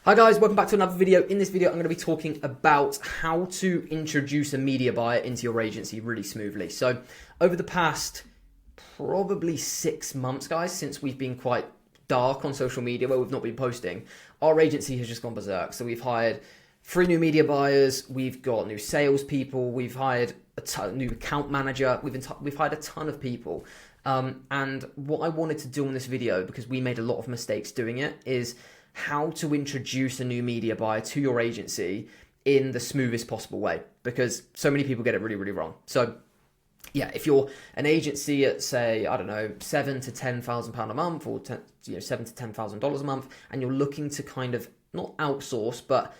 Hi guys, welcome back to another video. In this video, I'm going to be talking about how to introduce a media buyer into your agency really smoothly. So over the past probably 6 months, guys, since we've been quite dark on social media where we've not been posting, our agency has just gone berserk. So we've hired 3 new media buyers, we've got new salespeople, we've hired a new account manager, we've hired a ton of people. And what I wanted to do in this video, because we made a lot of mistakes doing it, is how to introduce a new media buyer to your agency in the smoothest possible way, because so many people get it really, really wrong. So yeah, if you're an agency at, say, I don't know, £7,000 to £10,000 a month, or $7,000 to $10,000 a month, and you're looking to kind of not outsource, but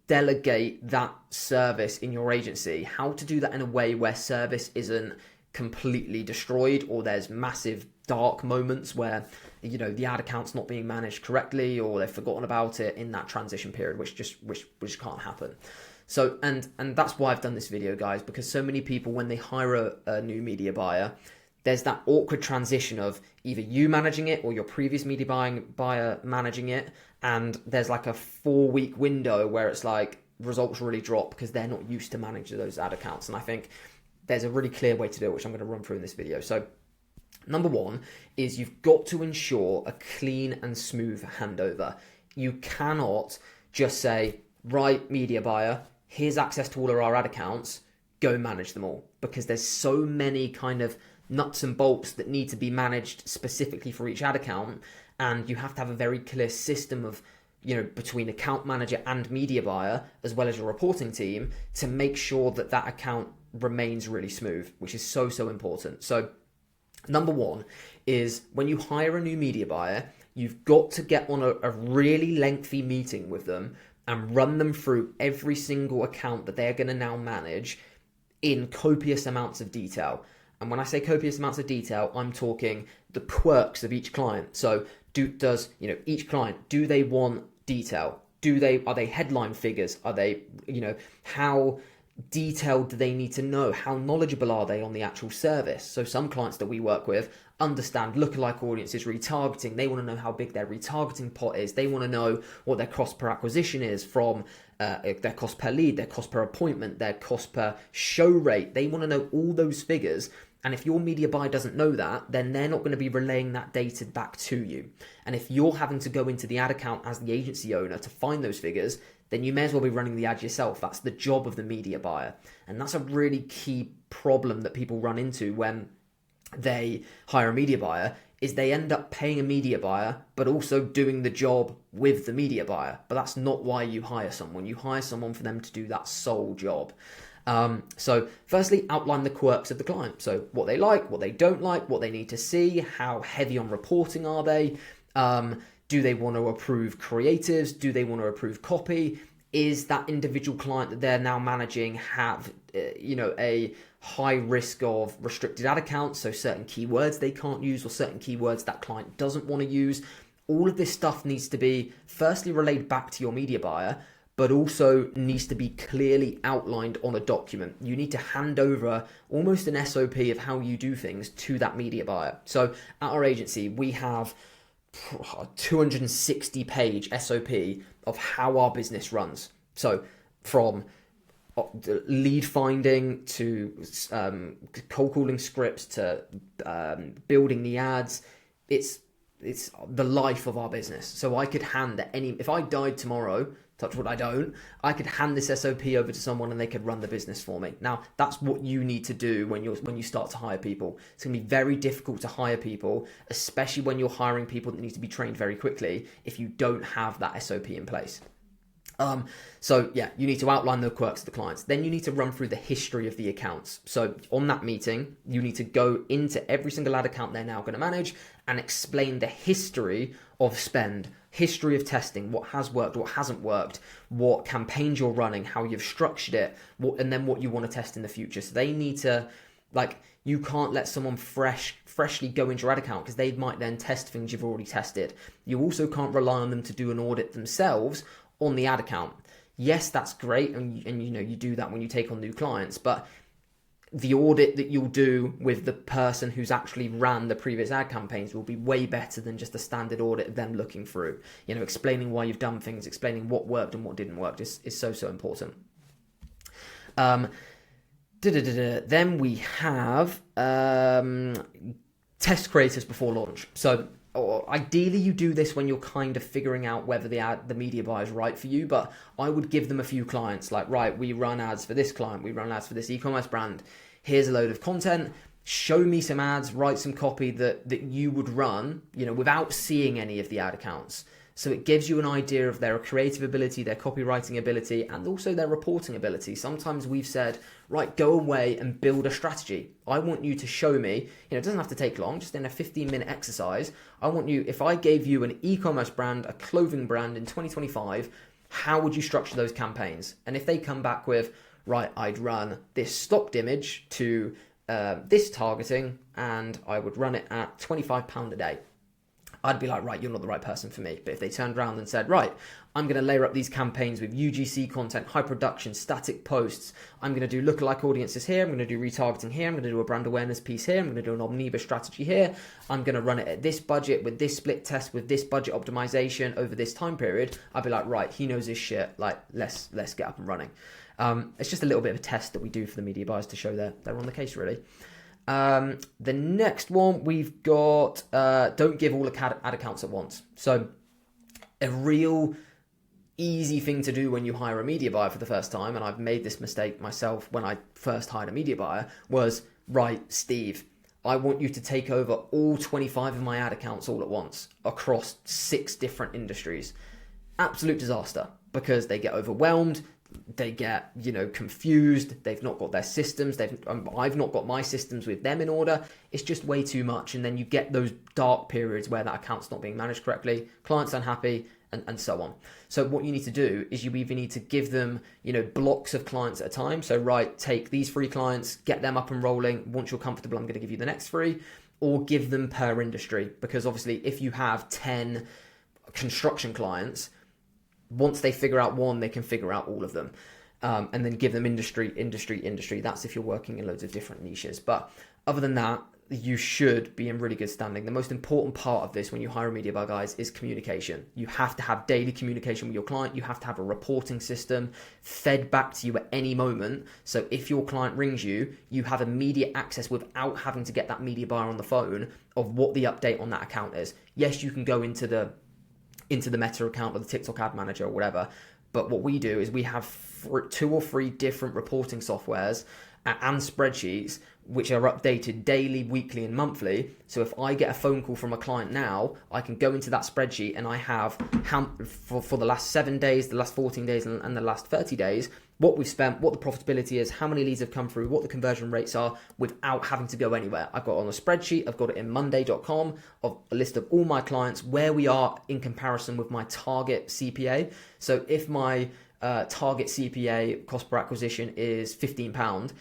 delegate that service in your agency, how to do that in a way where service isn't completely destroyed, or there's massive dark moments where the ad account's not being managed correctly, or they've forgotten about it in that transition period, which can't happen. So and that's why I've done this video, guys, because so many people, when they hire a new media buyer, there's that awkward transition of either you managing it or your previous media buyer managing it, and there's like a 4-week window where it's like results really drop because they're not used to managing those ad accounts. And I think there's a really clear way to do it, which I'm going to run through in this video. So number one is you've got to ensure a clean and smooth handover. You cannot just say, right, media buyer, here's access to all of our ad accounts, go manage them all. Because there's so many kind of nuts and bolts that need to be managed specifically for each ad account. And you have to have a very clear system of, between account manager and media buyer, as well as your reporting team, to make sure that that account remains really smooth, which is so, so important. So number one is when you hire a new media buyer, you've got to get on a really lengthy meeting with them and run them through every single account that they're going to now manage in copious amounts of detail. And when I say copious amounts of detail, I'm talking the quirks of each client. So each client, do they want detail? Are they headline figures? Are they, how detailed do they need to know? How knowledgeable are they on the actual service? So some clients that we work with understand lookalike audiences, retargeting. They want to know how big their retargeting pot is. They want to know what their cost per acquisition is from their cost per lead, their cost per appointment, their cost per show rate. They want to know all those figures. And if your media buyer doesn't know that, then they're not going to be relaying that data back to you. And if you're having to go into the ad account as the agency owner to find those figures, then you may as well be running the ad yourself. That's the job of the media buyer. And that's a really key problem that people run into when they hire a media buyer, is they end up paying a media buyer, but also doing the job with the media buyer. But that's not why you hire someone. You hire someone for them to do that sole job. So firstly, outline the quirks of the client. So what they like, what they don't like, what they need to see, how heavy on reporting are they? Do they want to approve creatives? Do they want to approve copy? Is that individual client that they're now managing have, a high risk of restricted ad accounts? So certain keywords they can't use, or certain keywords that client doesn't want to use. All of this stuff needs to be firstly relayed back to your media buyer, but also needs to be clearly outlined on a document. You need to hand over almost an SOP of how you do things to that media buyer. So at our agency, we have a 260-page SOP of how our business runs. So from lead finding to cold calling scripts to building the ads, it's the life of our business. So I could hand if I died tomorrow, touch wood I don't, I could hand this SOP over to someone and they could run the business for me. Now, that's what you need to do when you start to hire people. It's going to be very difficult to hire people, especially when you're hiring people that need to be trained very quickly, if you don't have that SOP in place. So yeah, you need to outline the quirks of the clients. Then you need to run through the history of the accounts. So on that meeting, you need to go into every single ad account they're now going to manage and explain the history of spend, history of testing, what has worked, what hasn't worked, what campaigns you're running, how you've structured it, and then what you want to test in the future. So they need to, you can't let someone freshly go into your ad account, because they might then test things you've already tested. You also can't rely on them to do an audit themselves on the ad account. Yes, that's great, and you do that when you take on new clients, but the audit that you'll do with the person who's actually ran the previous ad campaigns will be way better than just a standard audit of them looking through, explaining why you've done things, explaining what worked and what didn't work is so important. Then we have test creators before launch. So ideally you do this when you're kind of figuring out whether the media buy is right for you, but I would give them a few clients, like, right, we run ads for this client, we run ads for this e-commerce brand, here's a load of content, show me some ads, write some copy that you would run, without seeing any of the ad accounts. So it gives you an idea of their creative ability, their copywriting ability, and also their reporting ability. Sometimes we've said, right, go away and build a strategy. I want you to show me, it doesn't have to take long, just in a 15-minute exercise. I want you, if I gave you an e-commerce brand, a clothing brand in 2025, how would you structure those campaigns? And if they come back with, right, I'd run this stocked image to this targeting, and I would run it at £25 a day. I'd be like, right, you're not the right person for me. But if they turned around and said, right, I'm going to layer up these campaigns with UGC content, high production, static posts. I'm going to do lookalike audiences here. I'm going to do retargeting here. I'm going to do a brand awareness piece here. I'm going to do an omnibus strategy here. I'm going to run it at this budget with this split test with this budget optimization over this time period. I'd be like, right, he knows his shit. Like, let's get up and running. It's just a little bit of a test that we do for the media buyers to show they're on the case, really. The next one we've got, don't give all ad accounts at once. So a real easy thing to do when you hire a media buyer for the first time, and I've made this mistake myself when I first hired a media buyer, was, right, Steve, I want you to take over all 25 of my ad accounts all at once across 6 different industries. Absolute disaster, because they get overwhelmed. They get, confused. They've not got their systems. I've not got my systems with them in order. It's just way too much. And then you get those dark periods where that account's not being managed correctly, clients unhappy, and so on. So what you need to do is you either need to give them, blocks of clients at a time. So, right, take these 3 clients, get them up and rolling. Once you're comfortable, I'm going to give you the next 3, or give them per industry. Because obviously if you have 10 construction clients, once they figure out one, they can figure out all of them, and then give them industry. That's if you're working in loads of different niches. But other than that, you should be in really good standing. The most important part of this when you hire a media buyer, guys, is communication. You have to have daily communication with your client. You have to have a reporting system fed back to you at any moment. So if your client rings you, you have immediate access without having to get that media buyer on the phone of what the update on that account is. Yes, you can go into the Meta account or the TikTok ad manager or whatever. But what we do is we have 2 or 3 different reporting softwares and spreadsheets which are updated daily, weekly, and monthly. So if I get a phone call from a client now, I can go into that spreadsheet and I have for the last 7 days, the last 14 days, and the last 30 days, what we've spent, what the profitability is, how many leads have come through, what the conversion rates are, without having to go anywhere. I've got it on a spreadsheet, I've got it in monday.com, of a list of all my clients, where we are in comparison with my target CPA. So if my target CPA, cost per acquisition, is £15,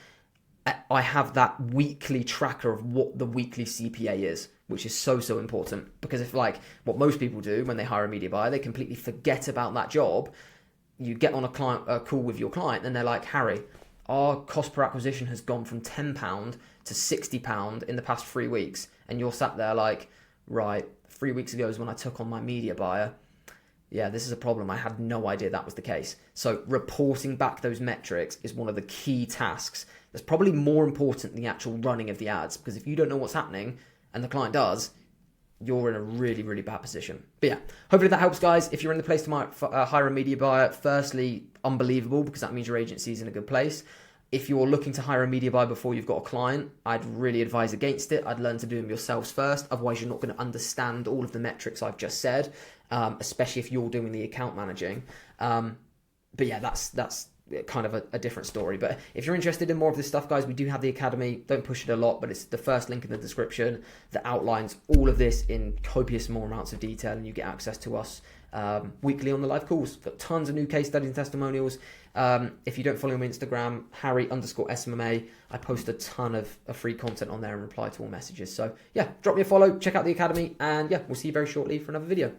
I have that weekly tracker of what the weekly CPA is, which is so important. Because if, like, what most people do when they hire a media buyer, they completely forget about that job. You get on a call with your client and they're like, Harry, our cost per acquisition has gone from £10 to £60 in the past 3 weeks. And you're sat there like, right, 3 weeks ago is when I took on my media buyer. Yeah, this is a problem. I had no idea that was the case. So reporting back those metrics is one of the key tasks. That's probably more important than the actual running of the ads, because if you don't know what's happening and the client does, you're in a really, really bad position. But yeah, hopefully that helps, guys. If you're in the place to hire a media buyer, firstly, unbelievable, because that means your agency is in a good place. If you're looking to hire a media buyer before you've got a client, I'd really advise against it. I'd learn to do them yourselves first. Otherwise, you're not going to understand all of the metrics I've just said, especially if you're doing the account managing. But yeah, that's kind of a different story. But if you're interested in more of this stuff, guys, we do have the academy. Don't push it a lot, but it's the first link in the description that outlines all of this in copious more amounts of detail, and you get access to us weekly on the live calls. Got tons of new case studies and testimonials. If you don't follow me on Instagram, Harry_SMMA, I post a ton of free content on there and reply to all messages. So yeah, drop me a follow, check out the academy, and yeah, we'll see you very shortly for another video.